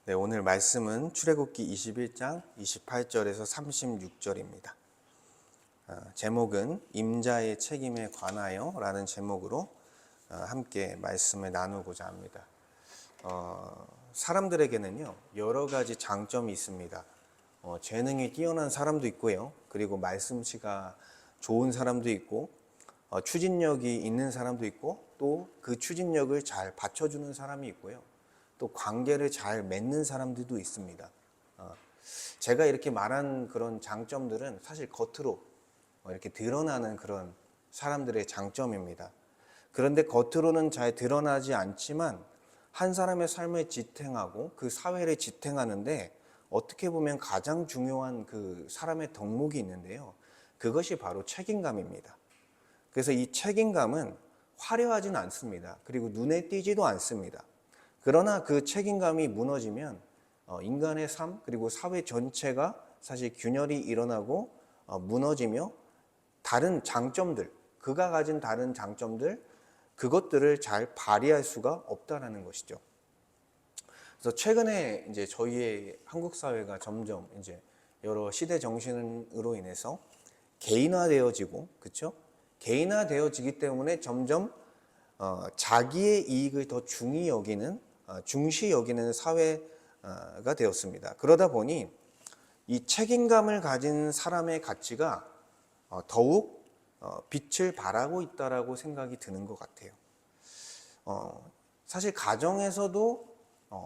네, 오늘 말씀은 출애굽기 21장 28절에서 36절입니다. 제목은 임자의 책임에 관하여 라는 제목으로 함께 말씀을 나누고자 합니다. 사람들에게는요, 여러 가지 장점이 있습니다. 재능이 뛰어난 사람도 있고요. 그리고 말씀씨가 좋은 사람도 있고, 추진력이 있는 사람도 있고, 또 그 추진력을 잘 받쳐주는 사람이 있고요. 또 관계를 잘 맺는 사람들도 있습니다. 제가 이렇게 말한 그런 장점들은 사실 겉으로 이렇게 드러나는 그런 사람들의 장점입니다. 그런데 겉으로는 잘 드러나지 않지만 한 사람의 삶을 지탱하고 그 사회를 지탱하는데 어떻게 보면 가장 중요한 그 사람의 덕목이 있는데요. 그것이 바로 책임감입니다. 그래서 이 책임감은 화려하진 않습니다. 그리고 눈에 띄지도 않습니다. 그러나 그 책임감이 무너지면 인간의 삶 그리고 사회 전체가 사실 균열이 일어나고 무너지며 다른 장점들, 그가 가진 다른 장점들, 그것들을 잘 발휘할 수가 없다라는 것이죠. 그래서 최근에 이제 저희의 한국 사회가 점점 이제 여러 시대 정신으로 인해서 개인화되어지고, 그렇죠? 개인화되어지기 때문에 점점 자기의 이익을 더 중시 여기는 사회가 되었습니다. 그러다 보니 이 책임감을 가진 사람의 가치가 더욱 빛을 발하고 있다라고 생각이 드는 것 같아요. 사실 가정에서도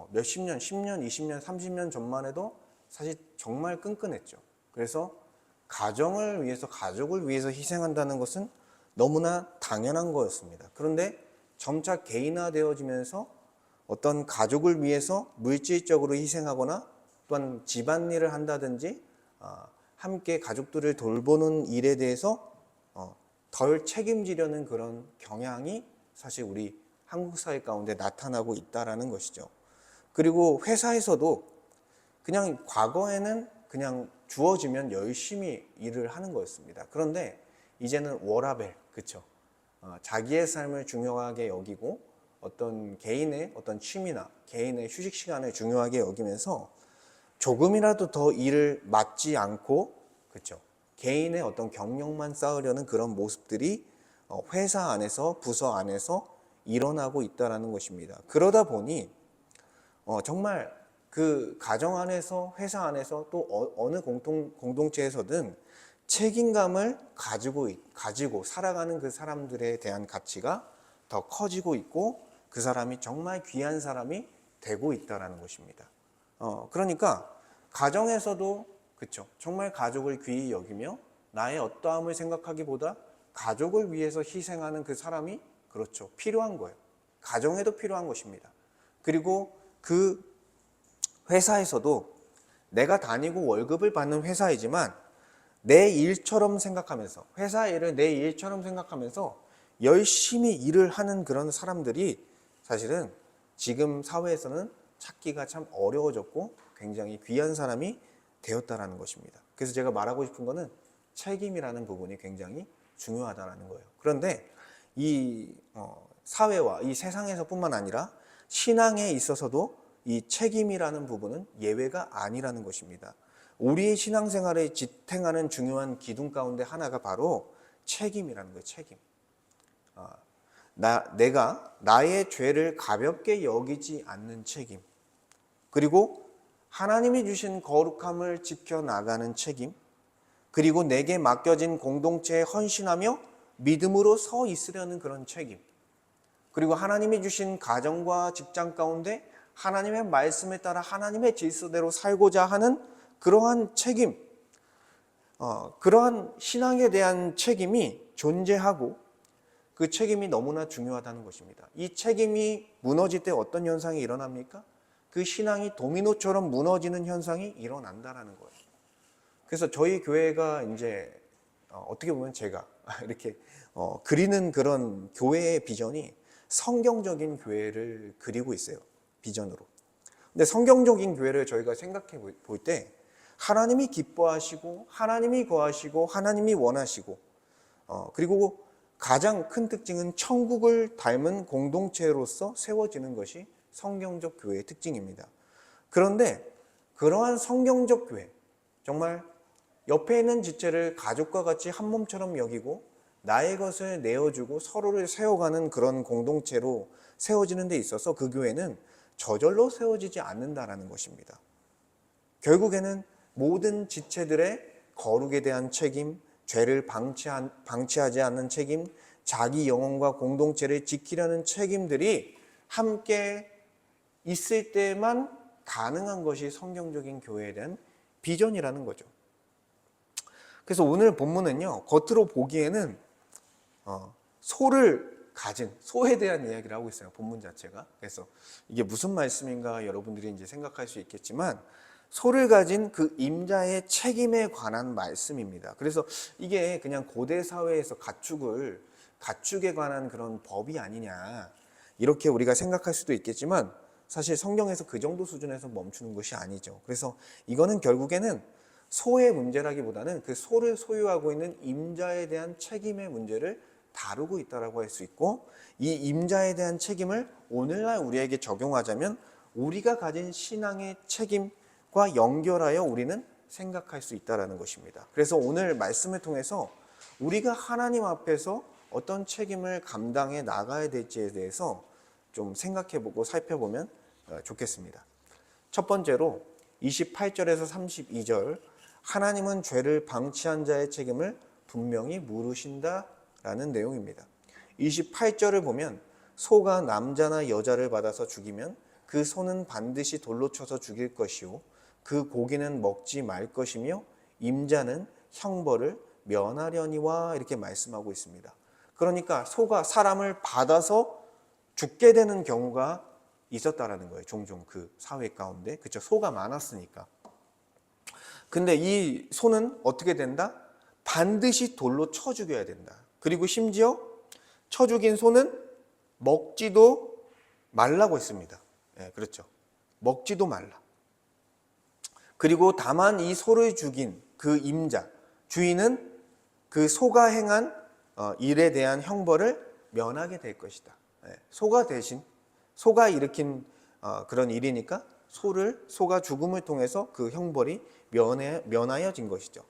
몇십 년, 10년, 20년, 30년 전만 해도 사실 정말 끈끈했죠. 그래서 가정을 위해서, 가족을 위해서 희생한다는 것은 너무나 당연한 거였습니다. 그런데 점차 개인화되어지면서 어떤 가족을 위해서 물질적으로 희생하거나 또한 집안일을 한다든지 함께 가족들을 돌보는 일에 대해서 덜 책임지려는 그런 경향이 사실 우리 한국 사회 가운데 나타나고 있다는 것이죠. 그리고 회사에서도 그냥 과거에는 그냥 주어지면 열심히 일을 하는 거였습니다. 그런데 이제는 워라밸, 그렇죠? 자기의 삶을 중요하게 여기고 어떤 개인의 어떤 취미나 개인의 휴식 시간을 중요하게 여기면서 조금이라도 더 일을 맡지 않고, 그렇죠? 개인의 어떤 경력만 쌓으려는 그런 모습들이 회사 안에서, 부서 안에서 일어나고 있다는 것입니다. 그러다 보니 정말 그 가정 안에서, 회사 안에서 또 어느 공동체에서든 책임감을 가지고 살아가는 그 사람들에 대한 가치가 더 커지고 있고 그 사람이 정말 귀한 사람이 되고 있다는 것입니다. 그러니까 가정에서도 그렇죠. 정말 가족을 귀히 여기며 나의 어떠함을 생각하기보다 가족을 위해서 희생하는 그 사람이 그렇죠. 필요한 거예요. 가정에도 필요한 것입니다. 그리고 그 회사에서도 내가 다니고 월급을 받는 회사이지만 내 일처럼 생각하면서, 회사 일을 내 일처럼 생각하면서 열심히 일을 하는 그런 사람들이 사실은 지금 사회에서는 찾기가 참 어려워졌고 굉장히 귀한 사람이 되었다는 것입니다. 그래서 제가 말하고 싶은 거는 책임이라는 부분이 굉장히 중요하다는 거예요. 그런데 이 사회와 이 세상에서뿐만 아니라 신앙에 있어서도 이 책임이라는 부분은 예외가 아니라는 것입니다. 우리의 신앙생활을 지탱하는 중요한 기둥 가운데 하나가 바로 책임이라는 거예요. 책임. 내가 나의 죄를 가볍게 여기지 않는 책임, 그리고 하나님이 주신 거룩함을 지켜나가는 책임, 그리고 내게 맡겨진 공동체에 헌신하며 믿음으로 서 있으려는 그런 책임, 그리고 하나님이 주신 가정과 직장 가운데 하나님의 말씀에 따라 하나님의 질서대로 살고자 하는 그러한 책임, 그러한 신앙에 대한 책임이 존재하고 그 책임이 너무나 중요하다는 것입니다. 이 책임이 무너질 때 어떤 현상이 일어납니까? 그 신앙이 도미노처럼 무너지는 현상이 일어난다는 거예요. 그래서 저희 교회가 이제 어떻게 보면 제가 이렇게 그리는 그런 교회의 비전이 성경적인 교회를 그리고 있어요. 비전으로. 근데 성경적인 교회를 저희가 생각해 볼 때 하나님이 기뻐하시고 하나님이 거하시고 하나님이 원하시고 그리고 가장 큰 특징은 천국을 닮은 공동체로서 세워지는 것이 성경적 교회의 특징입니다. 그런데 그러한 성경적 교회, 정말 옆에 있는 지체를 가족과 같이 한 몸처럼 여기고 나의 것을 내어주고 서로를 세워가는 그런 공동체로 세워지는 데 있어서 그 교회는 저절로 세워지지 않는다라는 것입니다. 결국에는 모든 지체들의 거룩에 대한 책임, 죄를 방치하지 않는 책임, 자기 영혼과 공동체를 지키려는 책임들이 함께 있을 때만 가능한 것이 성경적인 교회에 대한 비전이라는 거죠. 그래서 오늘 본문은요, 겉으로 보기에는 소를 가진, 소에 대한 이야기를 하고 있어요, 본문 자체가. 그래서 이게 무슨 말씀인가 여러분들이 이제 생각할 수 있겠지만, 소를 가진 그 임자의 책임에 관한 말씀입니다. 그래서 이게 그냥 고대 사회에서 가축에 관한 그런 법이 아니냐, 이렇게 우리가 생각할 수도 있겠지만, 사실 성경에서 그 정도 수준에서 멈추는 것이 아니죠. 그래서 이거는 결국에는 소의 문제라기보다는 그 소를 소유하고 있는 임자에 대한 책임의 문제를 다루고 있다라고 할 수 있고, 이 임자에 대한 책임을 오늘날 우리에게 적용하자면 우리가 가진 신앙의 책임과 연결하여 우리는 생각할 수 있다라는 것입니다. 그래서 오늘 말씀을 통해서 우리가 하나님 앞에서 어떤 책임을 감당해 나가야 될지에 대해서 좀 생각해보고 살펴보면 좋겠습니다. 첫 번째로 28절에서 32절, 하나님은 죄를 방치한 자의 책임을 분명히 물으신다라는 내용입니다. 28절을 보면 소가 남자나 여자를 받아서 죽이면 그 소는 반드시 돌로 쳐서 죽일 것이요 그 고기는 먹지 말 것이며 임자는 형벌을 면하려니와, 이렇게 말씀하고 있습니다. 그러니까 소가 사람을 받아서 죽게 되는 경우가 있었다라는 거예요. 종종 그 사회 가운데. 그렇죠. 소가 많았으니까. 근데 이 소는 어떻게 된다? 반드시 돌로 쳐 죽여야 된다. 그리고 심지어 쳐 죽인 소는 먹지도 말라고 했습니다. 네, 그렇죠. 먹지도 말라. 그리고 다만 이 소를 죽인 그 임자, 주인은 그 소가 행한 일에 대한 형벌을 면하게 될 것이다. 소가 대신, 소가 일으킨 그런 일이니까 소가 죽음을 통해서 그 형벌이 면하여진 것이죠.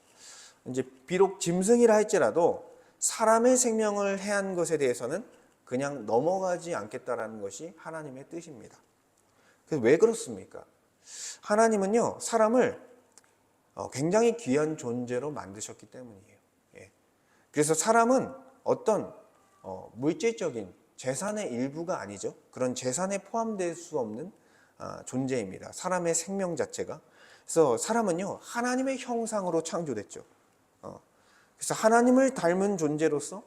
이제 비록 짐승이라 할지라도 사람의 생명을 해한 것에 대해서는 그냥 넘어가지 않겠다라는 것이 하나님의 뜻입니다. 그래서 왜 그렇습니까? 하나님은요, 사람을 굉장히 귀한 존재로 만드셨기 때문이에요. 그래서 사람은 어떤 물질적인 재산의 일부가 아니죠. 그런 재산에 포함될 수 없는 존재입니다. 사람의 생명 자체가. 그래서 사람은요, 하나님의 형상으로 창조됐죠. 그래서 하나님을 닮은 존재로서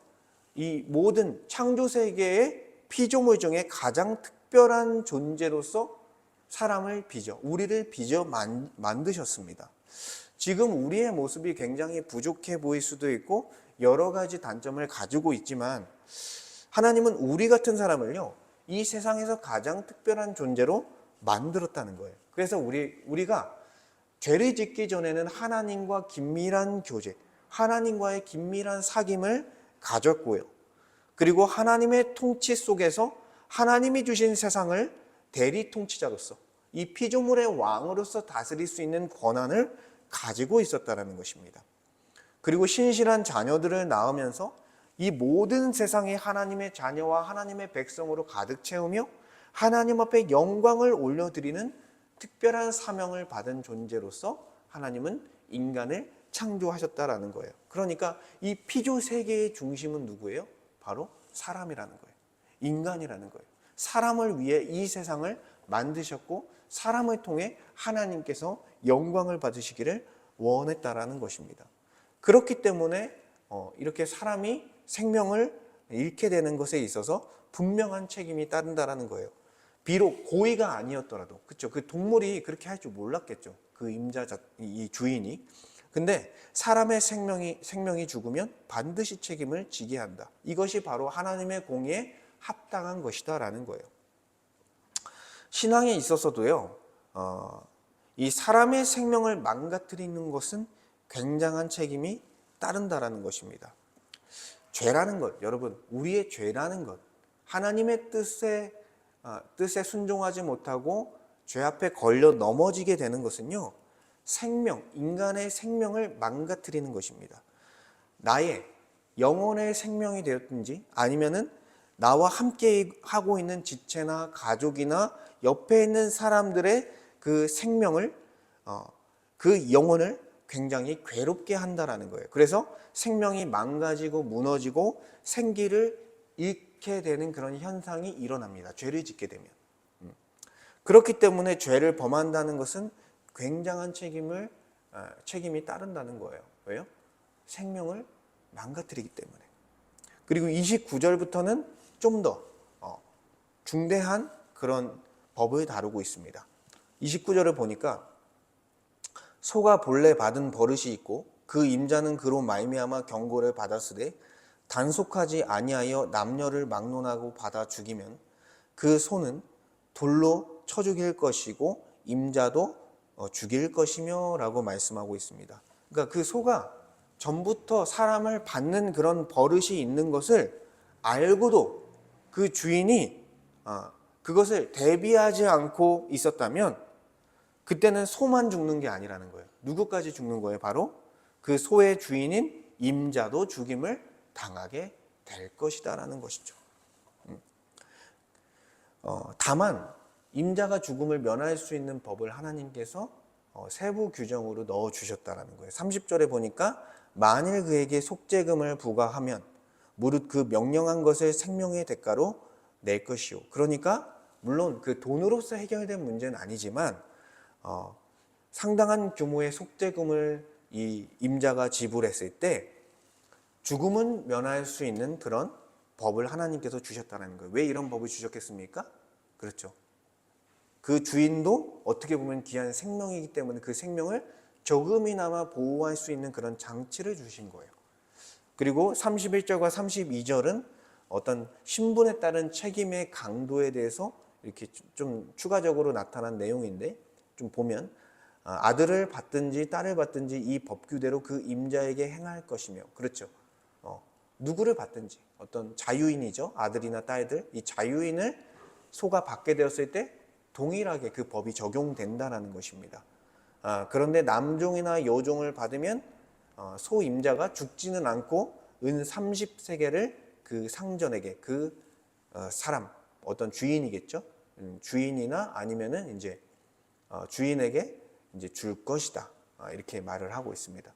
이 모든 창조 세계의 피조물 중에 가장 특별한 존재로서 사람을 우리를 빚어 만드셨습니다. 지금 우리의 모습이 굉장히 부족해 보일 수도 있고 여러 가지 단점을 가지고 있지만, 하나님은 우리 같은 사람을요, 이 세상에서 가장 특별한 존재로 만들었다는 거예요. 그래서 우리가 죄를 짓기 전에는 하나님과 긴밀한 교제, 하나님과의 긴밀한 사귐을 가졌고요. 그리고 하나님의 통치 속에서 하나님이 주신 세상을 대리 통치자로서, 이 피조물의 왕으로서 다스릴 수 있는 권한을 가지고 있었다는 것입니다. 그리고 신실한 자녀들을 낳으면서 이 모든 세상이 하나님의 자녀와 하나님의 백성으로 가득 채우며 하나님 앞에 영광을 올려드리는 특별한 사명을 받은 존재로서 하나님은 인간을 창조하셨다라는 거예요. 그러니까 이 피조 세계의 중심은 누구예요? 바로 사람이라는 거예요. 인간이라는 거예요. 사람을 위해 이 세상을 만드셨고 사람을 통해 하나님께서 영광을 받으시기를 원했다라는 것입니다. 그렇기 때문에 이렇게 사람이 생명을 잃게 되는 것에 있어서 분명한 책임이 따른다라는 거예요. 비록 고의가 아니었더라도, 그렇죠? 그 동물이 그렇게 할 줄 몰랐겠죠. 그 이 주인이. 근데 사람의 생명이 죽으면 반드시 책임을 지게 한다. 이것이 바로 하나님의 공의에 합당한 것이다라는 거예요. 신앙에 있어서도요, 이 사람의 생명을 망가뜨리는 것은 굉장한 책임이 따른다라는 것입니다. 죄라는 것, 여러분, 우리의 죄라는 것, 하나님의 뜻에 순종하지 못하고 죄 앞에 걸려 넘어지게 되는 것은요, 인간의 생명을 망가뜨리는 것입니다. 나의 영혼의 생명이 되었든지 아니면은 나와 함께 하고 있는 지체나 가족이나 옆에 있는 사람들의 그 생명을, 그 영혼을 굉장히 괴롭게 한다라는 거예요. 그래서 생명이 망가지고 무너지고 생기를 잃게 되는 그런 현상이 일어납니다. 죄를 짓게 되면. 그렇기 때문에 죄를 범한다는 것은 굉장한 책임이 따른다는 거예요. 왜요? 생명을 망가뜨리기 때문에. 그리고 29절부터는 좀 더 중대한 그런 법을 다루고 있습니다. 29절을 보니까 소가 본래 받은 버릇이 있고 그 임자는 그로 말미암아 경고를 받았으되 단속하지 아니하여 남녀를 막론하고 받아 죽이면 그 소는 돌로 쳐 죽일 것이고 임자도 죽일 것이며 라고 말씀하고 있습니다. 그러니까 그 소가 전부터 사람을 받는 그런 버릇이 있는 것을 알고도 그 주인이 그것을 대비하지 않고 있었다면 그때는 소만 죽는 게 아니라는 거예요. 누구까지 죽는 거예요? 바로 그 소의 주인인 임자도 죽임을 당하게 될 것이다라는 것이죠. 다만 임자가 죽음을 면할 수 있는 법을 하나님께서 세부 규정으로 넣어 주셨다라는 거예요. 30절에 보니까 만일 그에게 속죄금을 부과하면 무릇 그 명령한 것을 생명의 대가로 낼 것이요. 그러니까 물론 그 돈으로서 해결된 문제는 아니지만 상당한 규모의 속죄금을 이 임자가 지불했을 때 죽음은 면할 수 있는 그런 법을 하나님께서 주셨다는 거예요. 왜 이런 법을 주셨겠습니까? 그렇죠. 그 주인도 어떻게 보면 귀한 생명이기 때문에 그 생명을 조금이나마 보호할 수 있는 그런 장치를 주신 거예요. 그리고 31절과 32절은 어떤 신분에 따른 책임의 강도에 대해서 이렇게 좀 추가적으로 나타난 내용인데 좀 보면 아들을 받든지 딸을 받든지 이 법규대로 그 임자에게 행할 것이며 그렇죠. 누구를 받든지 어떤 자유인이죠. 아들이나 딸들 이 자유인을 소가 받게 되었을 때 동일하게 그 법이 적용된다는 것입니다. 그런데 남종이나 여종을 받으면 소임자가 죽지는 않고 은 30세겔을 그 상전에게 그 사람 어떤 주인이겠죠. 주인이나 아니면은 이제 주인에게 이제 줄 것이다. 이렇게 말을 하고 있습니다.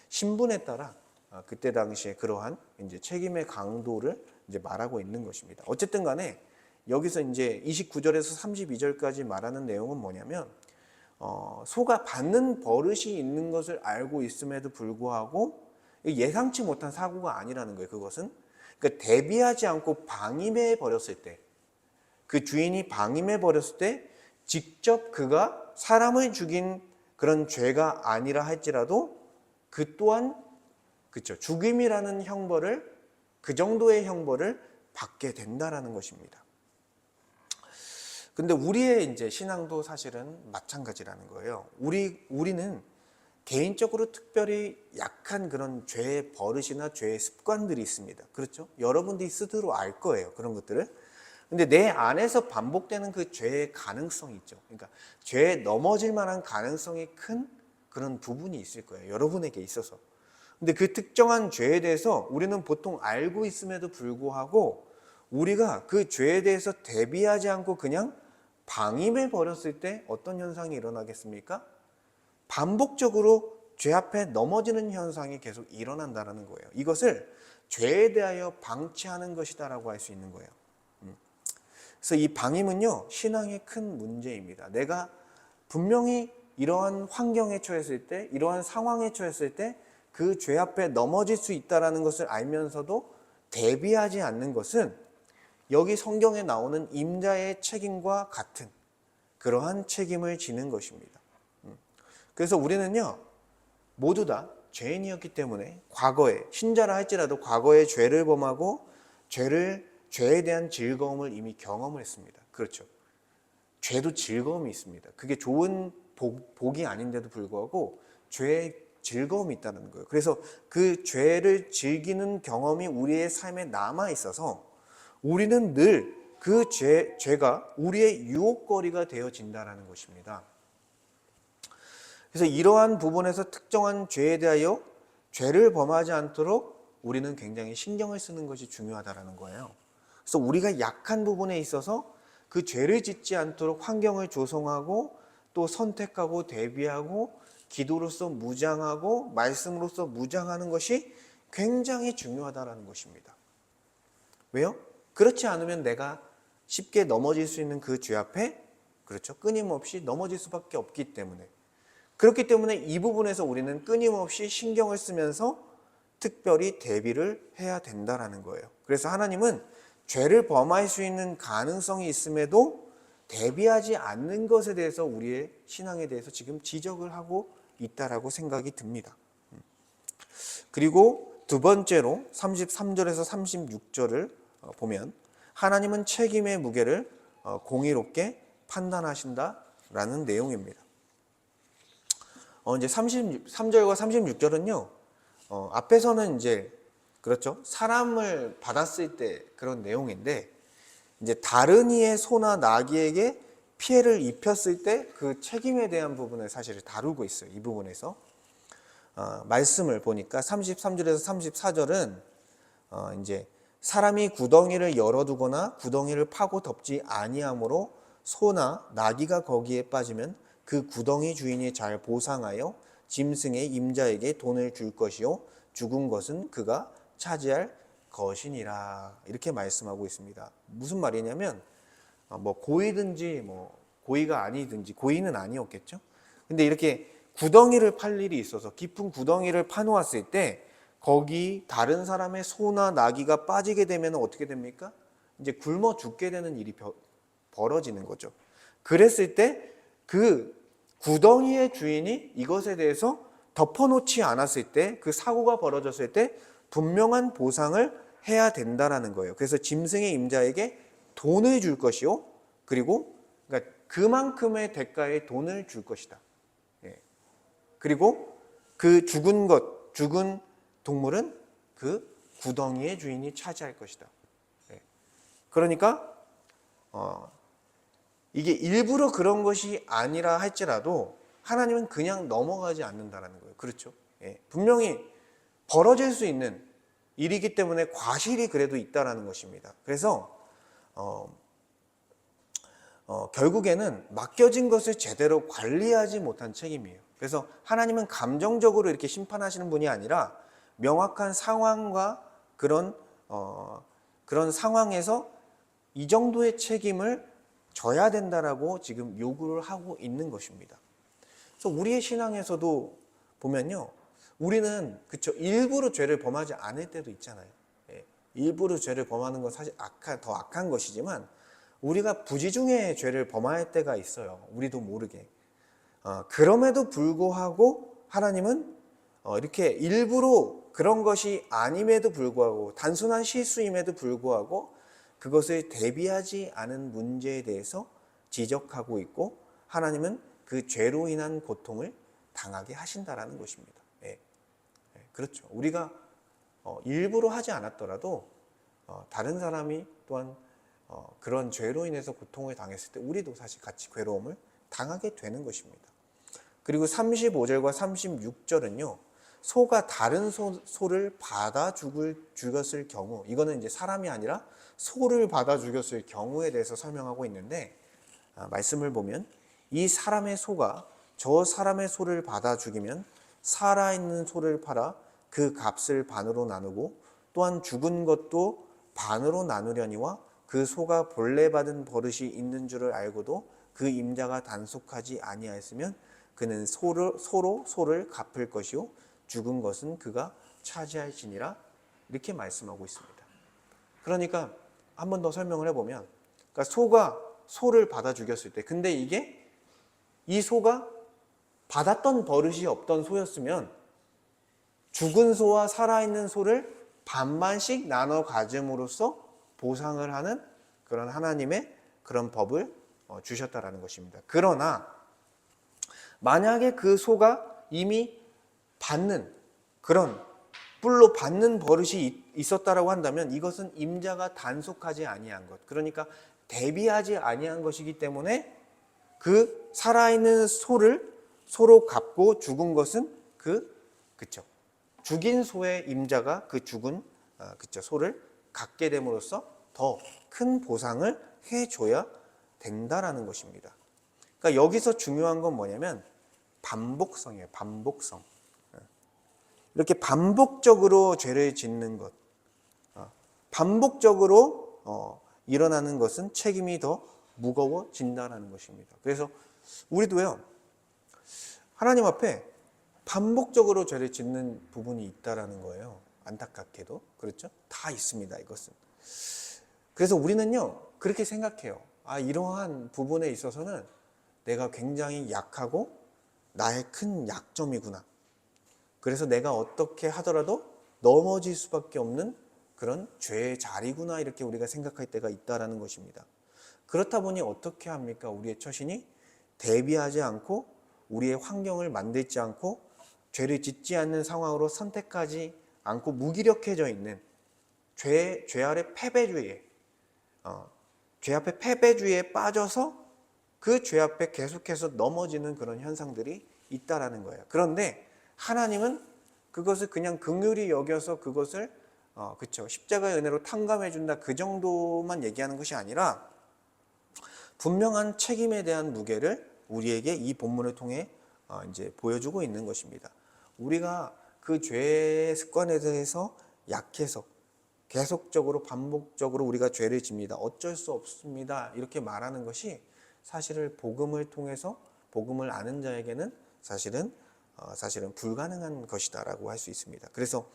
신분에 따라 그때 당시에 그러한 이제 책임의 강도를 이제 말하고 있는 것입니다. 어쨌든 간에 여기서 이제 29절에서 32절까지 말하는 내용은 뭐냐면 소가 받는 버릇이 있는 것을 알고 있음에도 불구하고 예상치 못한 사고가 아니라는 거예요. 그것은 그러니까 대비하지 않고 방임해 버렸을 때 그 주인이 방임해 버렸을 때 직접 그가 사람을 죽인 그런 죄가 아니라 할지라도 그 또한 그렇죠. 죽임이라는 형벌을 그 정도의 형벌을 받게 된다라는 것입니다. 근데 우리의 이제 신앙도 사실은 마찬가지라는 거예요. 우리는 개인적으로 특별히 약한 그런 죄의 버릇이나 죄의 습관들이 있습니다. 그렇죠? 여러분들이 스스로 알 거예요. 그런 것들을. 근데 내 안에서 반복되는 그 죄의 가능성이 있죠. 그러니까 죄에 넘어질 만한 가능성이 큰 그런 부분이 있을 거예요. 여러분에게 있어서. 근데 그 특정한 죄에 대해서 우리는 보통 알고 있음에도 불구하고 우리가 그 죄에 대해서 대비하지 않고 그냥 방임해 버렸을 때 어떤 현상이 일어나겠습니까? 반복적으로 죄 앞에 넘어지는 현상이 계속 일어난다는 거예요. 이것을 죄에 대하여 방치하는 것이다라고 할 수 있는 거예요. 그래서 이 방임은요, 신앙의 큰 문제입니다. 내가 분명히 이러한 환경에 처했을 때, 이러한 상황에 처했을 때 그 죄 앞에 넘어질 수 있다는 것을 알면서도 대비하지 않는 것은 여기 성경에 나오는 임자의 책임과 같은 그러한 책임을 지는 것입니다. 그래서 우리는요, 모두 다 죄인이었기 때문에 과거에, 신자라 할지라도 과거에 죄를 범하고 죄에 대한 즐거움을 이미 경험을 했습니다. 그렇죠. 죄도 즐거움이 있습니다. 그게 좋은 복이 아닌데도 불구하고 죄에 즐거움이 있다는 거예요. 그래서 그 죄를 즐기는 경험이 우리의 삶에 남아 있어서 우리는 늘 그 죄가 우리의 유혹거리가 되어진다라는 것입니다. 그래서 이러한 부분에서 특정한 죄에 대하여 죄를 범하지 않도록 우리는 굉장히 신경을 쓰는 것이 중요하다는 거예요. 그래서 우리가 약한 부분에 있어서 그 죄를 짓지 않도록 환경을 조성하고 또 선택하고 대비하고 기도로서 무장하고 말씀으로서 무장하는 것이 굉장히 중요하다는 것입니다. 왜요? 그렇지 않으면 내가 쉽게 넘어질 수 있는 그 죄 앞에 그렇죠? 끊임없이 넘어질 수밖에 없기 때문에 그렇기 때문에 이 부분에서 우리는 끊임없이 신경을 쓰면서 특별히 대비를 해야 된다는 거예요. 그래서 하나님은 죄를 범할 수 있는 가능성이 있음에도 대비하지 않는 것에 대해서 우리의 신앙에 대해서 지금 지적을 하고 있다라고 생각이 듭니다. 그리고 두 번째로 33절에서 36절을 보면 하나님은 책임의 무게를 공의롭게 판단하신다라는 내용입니다. 이제 33절과 36절은요, 앞에서는 이제, 그렇죠. 사람을 받았을 때 그런 내용인데, 이제 다른 이의 소나 나귀에게 피해를 입혔을 때 그 책임에 대한 부분을 사실 다루고 있어요. 이 부분에서. 말씀을 보니까 33절에서 34절은, 이제 사람이 구덩이를 열어두거나 구덩이를 파고 덮지 아니함으로 소나 나귀가 거기에 빠지면 그 구덩이 주인이 잘 보상하여 짐승의 임자에게 돈을 줄 것이요 죽은 것은 그가 차지할 것이니라 이렇게 말씀하고 있습니다. 무슨 말이냐면 뭐 고의든지 뭐 고의가 아니든지 고의는 아니었겠죠. 근데 이렇게 구덩이를 팔 일이 있어서 깊은 구덩이를 파놓았을 때 거기 다른 사람의 소나 나귀가 빠지게 되면 어떻게 됩니까? 이제 굶어 죽게 되는 일이 벌어지는 거죠. 그랬을 때 그 구덩이의 주인이 이것에 대해서 덮어놓지 않았을 때 그 사고가 벌어졌을 때 분명한 보상을 해야 된다라는 거예요. 그래서 짐승의 임자에게 돈을 줄 것이요. 그리고 그러니까 그만큼의 대가의 돈을 줄 것이다. 예. 그리고 그 죽은 동물은 그 구덩이의 주인이 차지할 것이다. 예. 그러니까 이게 일부러 그런 것이 아니라 할지라도 하나님은 그냥 넘어가지 않는다라는 거예요. 그렇죠? 예. 분명히 벌어질 수 있는 일이기 때문에 과실이 그래도 있다라는 것입니다. 그래서 결국에는 맡겨진 것을 제대로 관리하지 못한 책임이에요. 그래서 하나님은 감정적으로 이렇게 심판하시는 분이 아니라 명확한 상황과 그런 상황에서 이 정도의 책임을 져야 된다라고 지금 요구를 하고 있는 것입니다. 그래서 우리의 신앙에서도 보면요, 우리는 그쵸 일부러 죄를 범하지 않을 때도 있잖아요. 예, 일부러 죄를 범하는 건 사실 더 악한 것이지만 우리가 부지중에 죄를 범할 때가 있어요. 우리도 모르게. 그럼에도 불구하고 하나님은 이렇게 일부러 그런 것이 아님에도 불구하고 단순한 실수임에도 불구하고 그것을 대비하지 않은 문제에 대해서 지적하고 있고 하나님은 그 죄로 인한 고통을 당하게 하신다라는 것입니다. 예. 그렇죠. 우리가 일부러 하지 않았더라도 다른 사람이 또한 그런 죄로 인해서 고통을 당했을 때 우리도 사실 같이 괴로움을 당하게 되는 것입니다. 그리고 35절과 36절은요. 소가 다른 소를 받아 죽였을 경우, 이거는 이제 사람이 아니라 소를 받아 죽였을 경우에 대해서 설명하고 있는데 말씀을 보면 이 사람의 소가 저 사람의 소를 받아 죽이면 살아있는 소를 팔아 그 값을 반으로 나누고 또한 죽은 것도 반으로 나누려니와 그 소가 본래 받은 버릇이 있는 줄을 알고도 그 임자가 단속하지 아니하였으면 그는 소로 소를 갚을 것이요 죽은 것은 그가 차지할지니라 이렇게 말씀하고 있습니다. 그러니까 한 번 더 설명을 해보면 그러니까 소가 소를 받아 죽였을 때 근데 이게 이 소가 받았던 버릇이 없던 소였으면 죽은 소와 살아있는 소를 반반씩 나눠 가짐으로써 보상을 하는 그런 하나님의 그런 법을 주셨다라는 것입니다. 그러나 만약에 그 소가 이미 받는 그런 뿔로 받는 버릇이 있었다라고 한다면 이것은 임자가 단속하지 아니한 것. 그러니까 대비하지 아니한 것이기 때문에 그 살아있는 소를 소로 갚고 죽은 것은 그쵸, 죽인 소의 임자가 그 죽은 그쵸, 소를 갖게 됨으로써 더 큰 보상을 해줘야 된다라는 것입니다. 그러니까 여기서 중요한 건 뭐냐면 반복성이에요. 반복성. 이렇게 반복적으로 죄를 짓는 것, 반복적으로 일어나는 것은 책임이 더 무거워진다는 것입니다. 그래서 우리도요, 하나님 앞에 반복적으로 죄를 짓는 부분이 있다라는 거예요. 안타깝게도. 그렇죠? 다 있습니다, 이것은. 그래서 우리는요, 그렇게 생각해요. 이러한 부분에 있어서는 내가 굉장히 약하고 나의 큰 약점이구나. 그래서 내가 어떻게 하더라도 넘어질 수밖에 없는 그런 죄의 자리구나, 이렇게 우리가 생각할 때가 있다라는 것입니다. 그렇다 보니 어떻게 합니까? 우리의 처신이 대비하지 않고 우리의 환경을 만들지 않고 죄를 짓지 않는 상황으로 선택하지 않고 무기력해져 있는 죄 아래 패배주의에 죄 앞에 패배주의에 빠져서 그 죄 앞에 계속해서 넘어지는 그런 현상들이 있다라는 거예요. 그런데 하나님은 그것을 그냥 긍휼히 여겨서 그것을 그쵸, 십자가의 은혜로 탕감해 준다, 그 정도만 얘기하는 것이 아니라 분명한 책임에 대한 무게를 우리에게 이 본문을 통해 이제 보여주고 있는 것입니다. 우리가 그 죄의 습관에 대해서 약해서 계속적으로 반복적으로 우리가 죄를 집니다. 어쩔 수 없습니다. 이렇게 말하는 것이 사실은 복음을 통해서 복음을 아는 자에게는 사실은 불가능한 것이다라고 할 수 있습니다. 그래서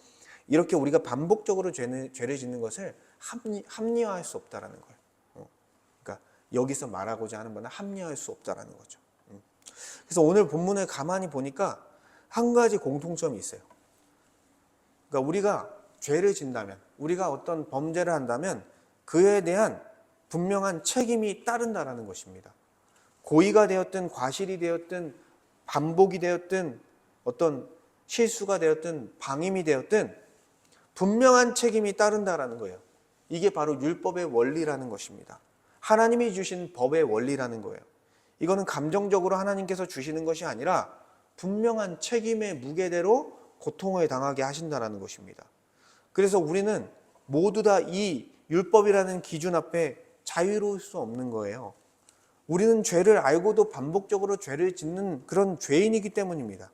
이렇게 우리가 반복적으로 죄를 짓는 것을 합리화할 수 없다라는 거예요. 그러니까 여기서 말하고자 하는 바는 합리화할 수 없다라는 거죠. 그래서 오늘 본문을 가만히 보니까 한 가지 공통점이 있어요. 그러니까 우리가 죄를 진다면, 우리가 어떤 범죄를 한다면 그에 대한 분명한 책임이 따른다라는 것입니다. 고의가 되었든 과실이 되었든 반복이 되었든 어떤 실수가 되었든 방임이 되었든 분명한 책임이 따른다라는 거예요. 이게 바로 율법의 원리라는 것입니다. 하나님이 주신 법의 원리라는 거예요. 이거는 감정적으로 하나님께서 주시는 것이 아니라 분명한 책임의 무게대로 고통을 당하게 하신다라는 것입니다. 그래서 우리는 모두 다 이 율법이라는 기준 앞에 자유로울 수 없는 거예요. 우리는 죄를 알고도 반복적으로 죄를 짓는 그런 죄인이기 때문입니다.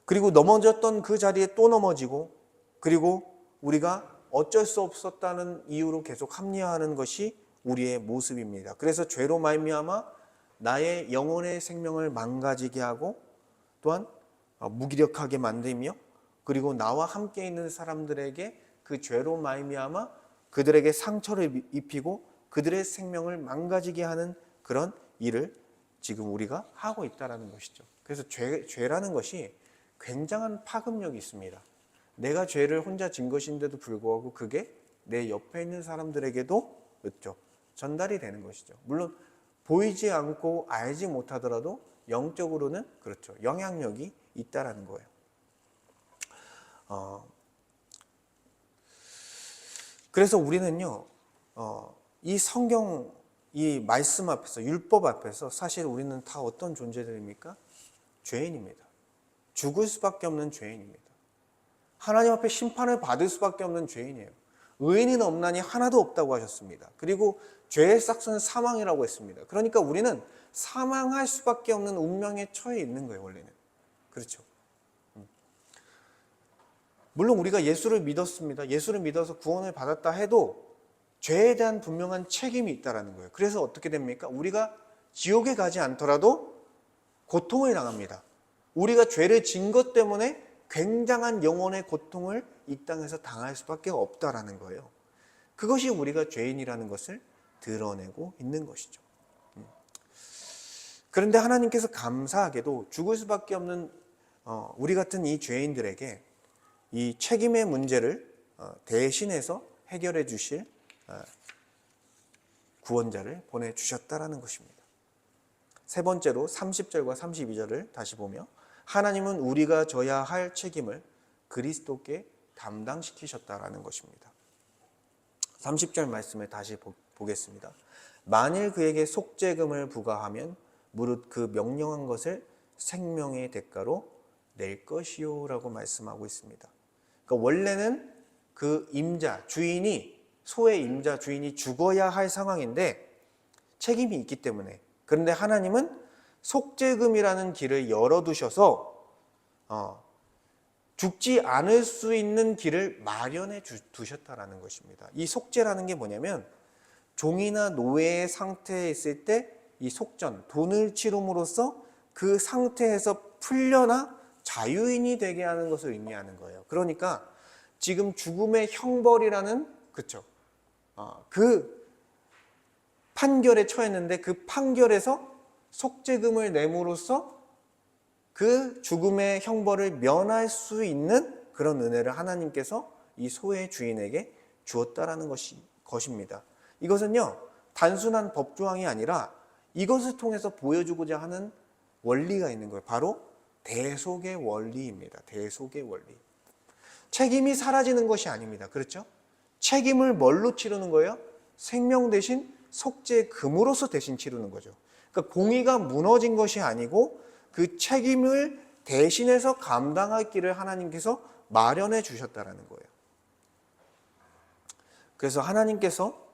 그리고 넘어졌던 그 자리에 또 넘어지고, 그리고 우리가 어쩔 수 없었다는 이유로 계속 합리화하는 것이 우리의 모습입니다. 그래서 죄로 말미암아 나의 영혼의 생명을 망가지게 하고 또한 무기력하게 만들며, 그리고 나와 함께 있는 사람들에게 그 죄로 말미암아 그들에게 상처를 입히고 그들의 생명을 망가지게 하는 그런 일을 지금 우리가 하고 있다는 것이죠. 그래서 죄라는 것이 굉장한 파급력이 있습니다. 내가 죄를 혼자 진 것인데도 불구하고 그게 내 옆에 있는 사람들에게도 그렇죠, 전달이 되는 것이죠. 물론 보이지 않고 알지 못하더라도 영적으로는 그렇죠, 영향력이 있다라는 거예요. 그래서 우리는요, 이 성경, 이 말씀 앞에서, 율법 앞에서 사실 우리는 다 어떤 존재들입니까? 죄인입니다. 죽을 수밖에 없는 죄인입니다. 하나님 앞에 심판을 받을 수밖에 없는 죄인이에요. 의인은 없나니 하나도 없다고 하셨습니다. 그리고 죄의 싹스는 사망이라고 했습니다. 그러니까 우리는 사망할 수밖에 없는 운명에 처해 있는 거예요, 원래는. 그렇죠. 물론 우리가 예수를 믿었습니다. 예수를 믿어서 구원을 받았다 해도 죄에 대한 분명한 책임이 있다는 거예요. 그래서 어떻게 됩니까? 우리가 지옥에 가지 않더라도 고통을 당합니다. 우리가 죄를 진 것 때문에 굉장한 영혼의 고통을 이 땅에서 당할 수밖에 없다라는 거예요. 그것이 우리가 죄인이라는 것을 드러내고 있는 것이죠. 그런데 하나님께서 감사하게도 죽을 수밖에 없는 우리 같은 이 죄인들에게 이 책임의 문제를 대신해서 해결해 주실 구원자를 보내주셨다라는 것입니다. 세 번째로 30절과 32절을 다시 보며 하나님은 우리가 져야 할 책임을 그리스도께 담당시키셨다라는 것입니다. 30절 말씀을 다시 보겠습니다. 만일 그에게 속죄금을 부과하면 무릇 그 명령한 것을 생명의 대가로 낼 것이요 라고 말씀하고 있습니다. 그러니까 원래는 그 임자, 주인이, 소의 임자 주인이 죽어야 할 상황인데 책임이 있기 때문에, 그런데 하나님은 속죄금이라는 길을 열어두셔서 죽지 않을 수 있는 길을 마련해 두셨다라는 것입니다. 이 속죄라는 게 뭐냐면 종이나 노예의 상태에 있을 때 이 속전, 돈을 치름으로써 그 상태에서 풀려나 자유인이 되게 하는 것을 의미하는 거예요. 그러니까 지금 죽음의 형벌이라는, 그쵸? 그 판결에 처했는데 그 판결에서 속죄금을 내므로써 그 죽음의 형벌을 면할 수 있는 그런 은혜를 하나님께서 이 소의 주인에게 주었다라는 것입니다. 이것은요, 단순한 법조항이 아니라 이것을 통해서 보여주고자 하는 원리가 있는 거예요. 바로 대속의 원리입니다. 대속의 원리. 책임이 사라지는 것이 아닙니다. 그렇죠? 책임을 뭘로 치르는 거예요? 생명 대신 속죄금으로서 대신 치르는 거죠. 그러니까 공의가 무너진 것이 아니고 그 책임을 대신해서 감당할 길을 하나님께서 마련해 주셨다는 거예요. 그래서 하나님께서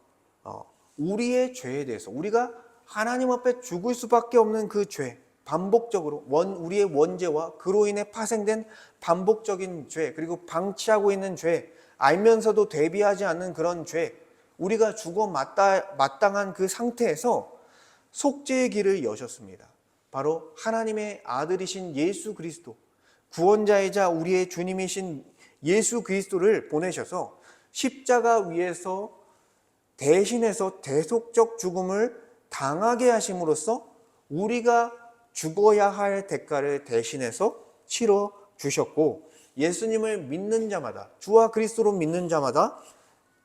우리의 죄에 대해서, 우리가 하나님 앞에 죽을 수밖에 없는 그 죄, 반복적으로 우리의 원죄와 그로 인해 파생된 반복적인 죄, 그리고 방치하고 있는 죄, 알면서도 대비하지 않는 그런 죄, 우리가 죽어 마땅한 그 상태에서 속죄의 길을 여셨습니다. 바로 하나님의 아들이신 예수 그리스도, 구원자이자 우리의 주님이신 예수 그리스도를 보내셔서 십자가 위에서 대신해서 대속적 죽음을 당하게 하심으로써 우리가 죽어야 할 대가를 대신해서 치러 주셨고, 예수님을 믿는 자마다, 주와 그리스도로 믿는 자마다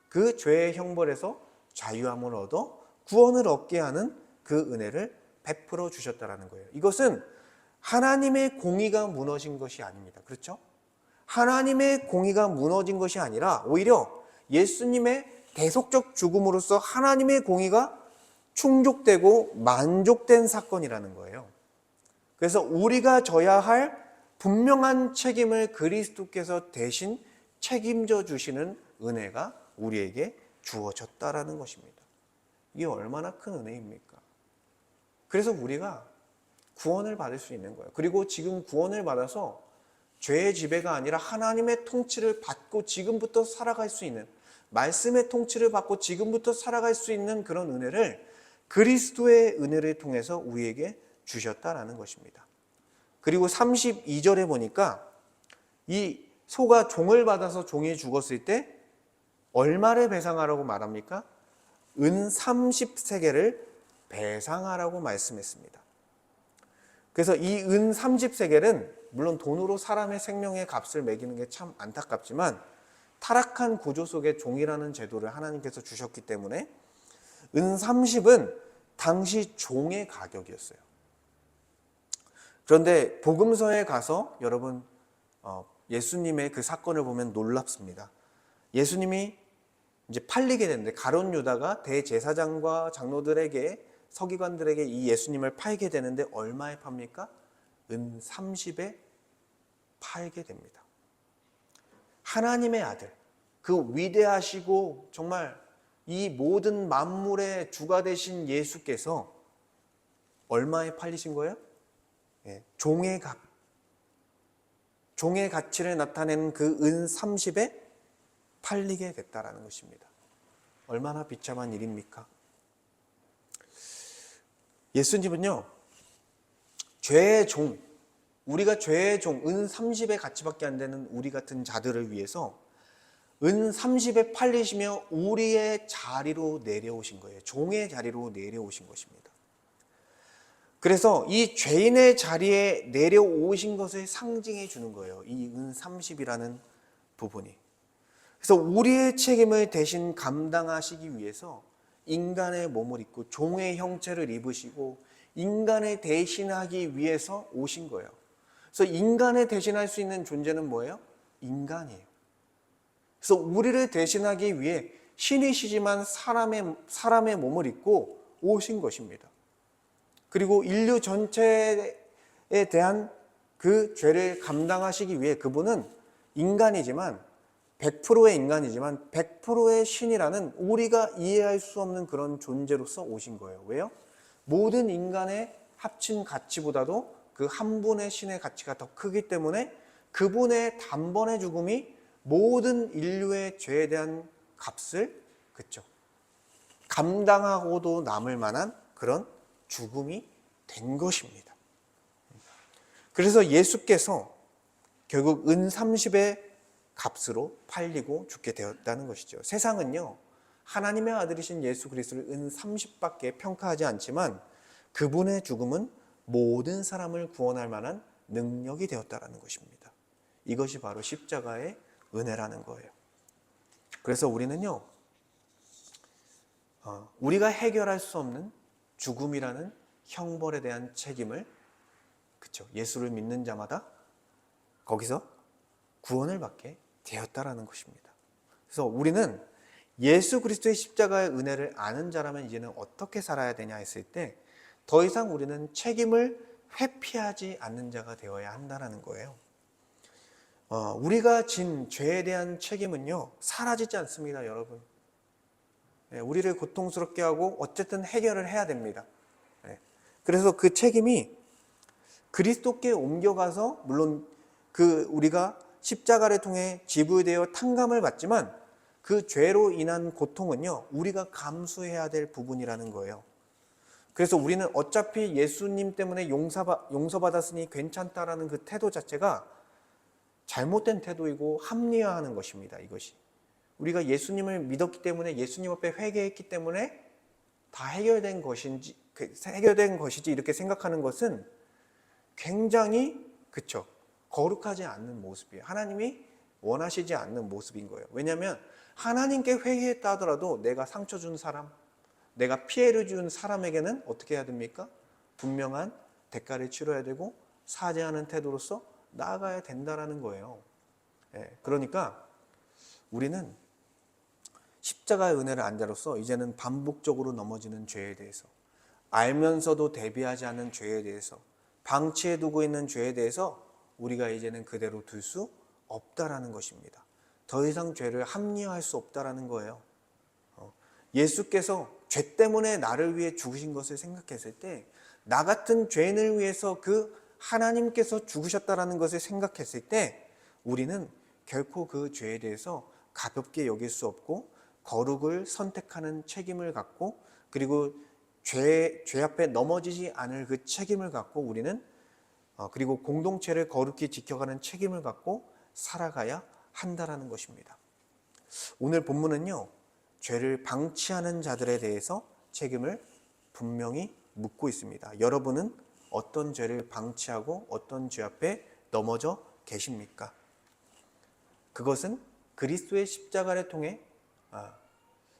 그 죄의 형벌에서 자유함을 얻어 구원을 얻게 하는 그 은혜를 베풀어 주셨다는 거예요. 이것은 하나님의 공의가 무너진 것이 아닙니다. 그렇죠? 하나님의 공의가 무너진 것이 아니라 오히려 예수님의 대속적 죽음으로써 하나님의 공의가 충족되고 만족된 사건이라는 거예요. 그래서 우리가 져야 할 분명한 책임을 그리스도께서 대신 책임져 주시는 은혜가 우리에게 주어졌다라는 것입니다. 이게 얼마나 큰 은혜입니까? 그래서 우리가 구원을 받을 수 있는 거예요. 그리고 지금 구원을 받아서 죄의 지배가 아니라 하나님의 통치를 받고 지금부터 살아갈 수 있는, 말씀의 통치를 받고 지금부터 살아갈 수 있는 그런 은혜를 그리스도의 은혜를 통해서 우리에게 주셨다라는 것입니다. 그리고 32절에 보니까 이 소가 종을 받아서 종이 죽었을 때 얼마를 배상하라고 말합니까? 은 30세겔을 배상하라고 말씀했습니다. 그래서 이 은 30세겔은 물론 돈으로 사람의 생명의 값을 매기는 게 참 안타깝지만 타락한 구조 속에 종이라는 제도를 하나님께서 주셨기 때문에 은 30은 당시 종의 가격이었어요. 그런데 복음서에 가서 여러분 예수님의 그 사건을 보면 놀랍습니다. 예수님이 이제 팔리게 되는데 가룟 유다가 대제사장과 장로들에게, 서기관들에게 이 예수님을 팔게 되는데 얼마에 팝니까? 은 30에 팔게 됩니다. 하나님의 아들, 그 위대하시고 정말 이 모든 만물의 주가 되신 예수께서 얼마에 팔리신 거예요? 종의 가치를 나타내는 그 은 30에 팔리게 됐다라는 것입니다. 얼마나 비참한 일입니까? 예수님은요, 죄의 종, 우리가 죄의 종, 은 30의 가치밖에 안 되는 우리 같은 자들을 위해서 은 30에 팔리시며 우리의 자리로 내려오신 거예요. 종의 자리로 내려오신 것입니다. 그래서 이 죄인의 자리에 내려오신 것을 상징해 주는 거예요. 이 은 30이라는 부분이. 그래서 우리의 책임을 대신 감당하시기 위해서 인간의 몸을 입고 종의 형체를 입으시고 인간을 대신하기 위해서 오신 거예요. 그래서 인간을 대신할 수 있는 존재는 뭐예요? 인간이에요. 그래서 우리를 대신하기 위해 신이시지만 사람의 몸을 입고 오신 것입니다. 그리고 인류 전체에 대한 그 죄를 감당하시기 위해 그분은 인간이지만 100%의 인간이지만 100%의 신이라는 우리가 이해할 수 없는 그런 존재로서 오신 거예요. 왜요? 모든 인간의 합친 가치보다도 그 한 분의 신의 가치가 더 크기 때문에 그분의 단번의 죽음이 모든 인류의 죄에 대한 값을 감당하고도 남을 만한 그런 죽음이 된 것입니다. 그래서 예수께서 결국 은 30의 값으로 팔리고 죽게 되었다는 것이죠. 세상은요, 하나님의 아들이신 예수 그리스도를 은 30밖에 평가하지 않지만 그분의 죽음은 모든 사람을 구원할 만한 능력이 되었다는 것입니다. 이것이 바로 십자가의 은혜라는 거예요. 그래서 우리는요, 우리가 해결할 수 없는 죽음이라는 형벌에 대한 책임을 예수를 믿는 자마다 거기서 구원을 받게 되었다라는 것입니다. 그래서 우리는 예수 그리스도의 십자가의 은혜를 아는 자라면 이제는 어떻게 살아야 되냐 했을 때 더 이상 우리는 책임을 회피하지 않는 자가 되어야 한다는 거예요. 우리가 진 죄에 대한 책임은요, 사라지지 않습니다, 여러분. 우리를 고통스럽게 하고 어쨌든 해결을 해야 됩니다. 그래서 그 책임이 그리스도께 옮겨가서 물론 우리가 십자가를 통해 지불되어 탕감을 받지만 그 죄로 인한 고통은요, 우리가 감수해야 될 부분이라는 거예요. 그래서 우리는 어차피 예수님 때문에 용서받았으니 괜찮다라는 그 태도 자체가 잘못된 태도이고 합리화하는 것입니다. 이것이 우리가 예수님을 믿었기 때문에 예수님 앞에 회개했기 때문에 다 해결된 것이지 이렇게 생각하는 것은 굉장히 거룩하지 않는 모습이에요. 하나님이 원하시지 않는 모습인 거예요. 왜냐하면 하나님께 회개했다 하더라도 내가 상처 준 사람, 내가 피해를 준 사람에게는 어떻게 해야 됩니까? 분명한 대가를 치러야 되고 사죄하는 태도로서 나아가야 된다라는 거예요. 그러니까 우리는 십자가의 은혜를 안 자로서 이제는 반복적으로 넘어지는 죄에 대해서, 알면서도 대비하지 않는 죄에 대해서, 방치해두고 있는 죄에 대해서 우리가 이제는 그대로 둘 수 없다라는 것입니다. 더 이상 죄를 합리화할 수 없다라는 거예요. 예수께서 죄 때문에 나를 위해 죽으신 것을 생각했을 때, 나 같은 죄인을 위해서 그 하나님께서 죽으셨다라는 것을 생각했을 때 우리는 결코 그 죄에 대해서 가볍게 여길 수 없고 거룩을 선택하는 책임을 갖고, 그리고 죄 앞에 넘어지지 않을 그 책임을 갖고 우리는 그리고 공동체를 거룩히 지켜가는 책임을 갖고 살아가야 한다라는 것입니다. 오늘 본문은요, 죄를 방치하는 자들에 대해서 책임을 분명히 묻고 있습니다. 여러분은 어떤 죄를 방치하고 어떤 죄 앞에 넘어져 계십니까? 그것은 그리스도의 십자가를 통해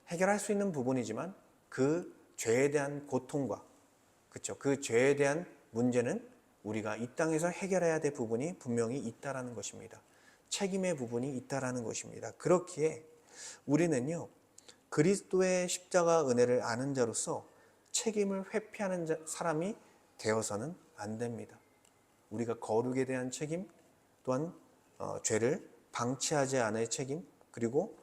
해결할 수 있는 부분이지만 그 죄에 대한 고통과 그 죄에 대한 문제는 우리가 이 땅에서 해결해야 될 부분이 분명히 있다라는 것입니다. 책임의 부분이 있다라는 것입니다. 그렇기에 우리는요, 그리스도의 십자가 은혜를 아는 자로서 책임을 회피하는 사람이 되어서는 안 됩니다. 우리가 거룩에 대한 책임, 또한 죄를 방치하지 않을 책임, 그리고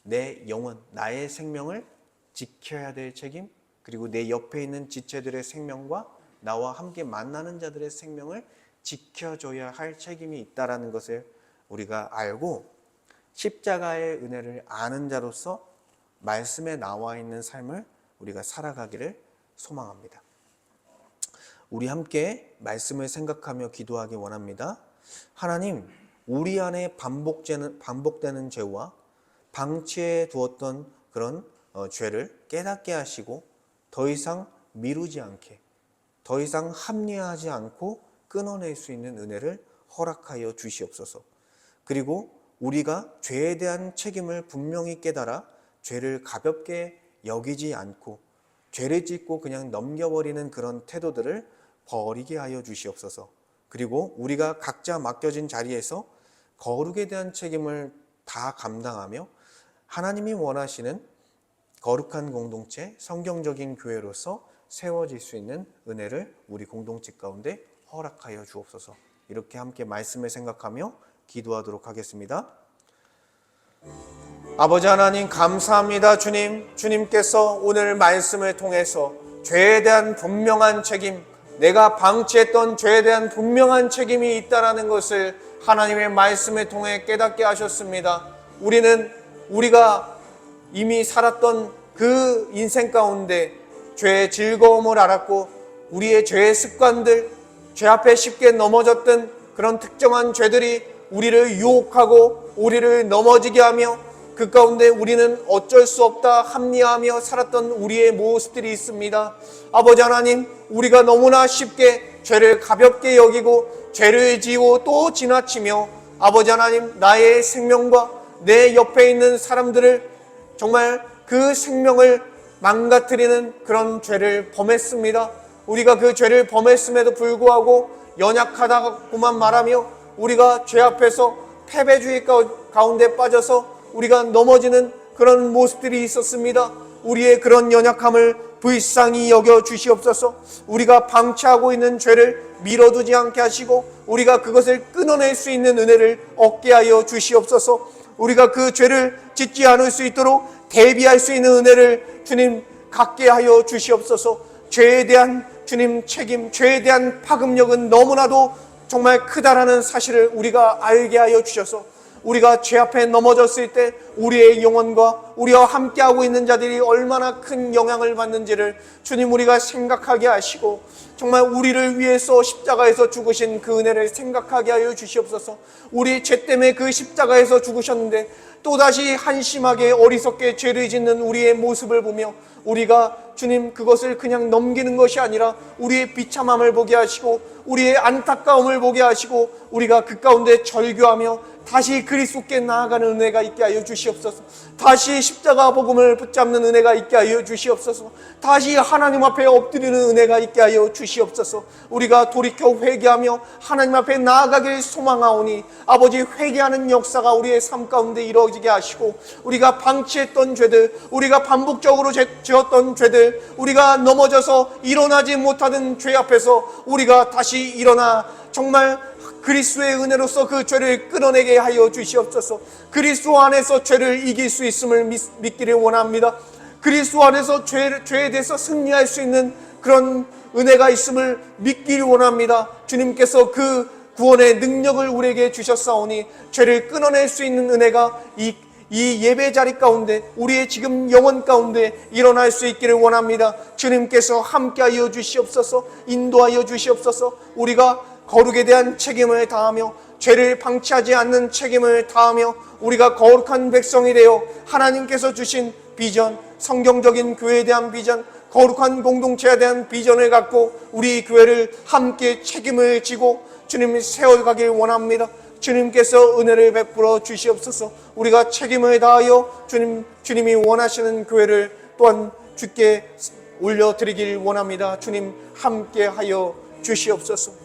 내 영혼, 나의 생명을 지켜야 될 책임, 그리고 내 옆에 있는 지체들의 생명과 나와 함께 만나는 자들의 생명을 지켜줘야 할 책임이 있다라는 것을 우리가 알고 십자가의 은혜를 아는 자로서 말씀에 나와 있는 삶을 우리가 살아가기를 소망합니다. 우리 함께 말씀을 생각하며 기도하기 원합니다. 하나님, 우리 안에 반복되는 죄와 방치해 두었던 그런 죄를 깨닫게 하시고 더 이상 미루지 않게, 더 이상 합리화하지 않고 끊어낼 수 있는 은혜를 허락하여 주시옵소서. 그리고 우리가 죄에 대한 책임을 분명히 깨달아 죄를 가볍게 여기지 않고 죄를 짓고 그냥 넘겨버리는 그런 태도들을 버리게 하여 주시옵소서. 그리고 우리가 각자 맡겨진 자리에서 거룩에 대한 책임을 다 감당하며 하나님이 원하시는 거룩한 공동체, 성경적인 교회로서 세워질 수 있는 은혜를 우리 공동체 가운데 허락하여 주옵소서. 이렇게 함께 말씀을 생각하며 기도하도록 하겠습니다. 아버지 하나님 감사합니다. 주님께서 오늘 말씀을 통해서 죄에 대한 분명한 책임, 내가 방치했던 죄에 대한 분명한 책임이 있다는 것을 하나님의 말씀을 통해 깨닫게 하셨습니다. 우리가 이미 살았던 그 인생 가운데 죄의 즐거움을 알았고 우리의 죄의 습관들, 죄 앞에 쉽게 넘어졌던 그런 특정한 죄들이 우리를 유혹하고 우리를 넘어지게 하며 그 가운데 우리는 어쩔 수 없다 합리화하며 살았던 우리의 모습들이 있습니다. 아버지 하나님, 우리가 너무나 쉽게 죄를 가볍게 여기고 죄를 지고 또 지나치며 아버지 하나님, 나의 생명과 내 옆에 있는 사람들을 정말 그 생명을 망가뜨리는 그런 죄를 범했습니다. 우리가 그 죄를 범했음에도 불구하고 연약하다고만 말하며 우리가 죄 앞에서 패배주의 가운데 빠져서 우리가 넘어지는 그런 모습들이 있었습니다. 우리의 그런 연약함을 불쌍히 여겨 주시옵소서. 우리가 방치하고 있는 죄를 밀어두지 않게 하시고 우리가 그것을 끊어낼 수 있는 은혜를 얻게 하여 주시옵소서. 우리가 그 죄를 짓지 않을 수 있도록 대비할 수 있는 은혜를 주님 갖게 하여 주시옵소서. 죄에 대한 주님 책임, 죄에 대한 파급력은 너무나도 정말 크다라는 사실을 우리가 알게 하여 주셔서 우리가 죄 앞에 넘어졌을 때 우리의 영혼과 우리와 함께하고 있는 자들이 얼마나 큰 영향을 받는지를 주님 우리가 생각하게 하시고 정말 우리를 위해서 십자가에서 죽으신 그 은혜를 생각하게 하여 주시옵소서. 우리 죄 때문에 그 십자가에서 죽으셨는데 또다시 한심하게 어리석게 죄를 짓는 우리의 모습을 보며 우리가 주님 그것을 그냥 넘기는 것이 아니라 우리의 비참함을 보게 하시고 우리의 안타까움을 보게 하시고 우리가 그 가운데 절규하며 다시 그리스도께 나아가는 은혜가 있게 하여 주시옵소서. 다시 십자가 복음을 붙잡는 은혜가 있게 하여 주시옵소서. 다시 하나님 앞에 엎드리는 은혜가 있게 하여 주시옵소서. 우리가 돌이켜 회개하며 하나님 앞에 나아가길 소망하오니 아버지 회개하는 역사가 우리의 삶 가운데 이루어지게 하시고 우리가 방치했던 죄들, 우리가 반복적으로 지었던 죄들, 우리가 넘어져서 일어나지 못하는 죄 앞에서 우리가 다시 일어나 정말 그리스도의 은혜로서 그 죄를 끊어내게 하여 주시옵소서. 그리스도 안에서 죄를 이길 수 있음을 믿기를 원합니다. 그리스도 안에서 죄에 대해서 승리할 수 있는 그런 은혜가 있음을 믿기를 원합니다. 주님께서 그 구원의 능력을 우리에게 주셨사오니 죄를 끊어낼 수 있는 은혜가 이 예배 자리 가운데 우리의 지금 영혼 가운데 일어날 수 있기를 원합니다. 주님께서 함께하여 주시옵소서. 인도하여 주시옵소서. 우리가 거룩에 대한 책임을 다하며 죄를 방치하지 않는 책임을 다하며 우리가 거룩한 백성이 되어 하나님께서 주신 비전, 성경적인 교회에 대한 비전, 거룩한 공동체에 대한 비전을 갖고 우리 교회를 함께 책임을 지고 주님이 세워가길 원합니다. 주님께서 은혜를 베풀어 주시옵소서. 우리가 책임을 다하여 주님이 원하시는 교회를 또한 주께 올려드리길 원합니다. 주님 함께하여 주시옵소서.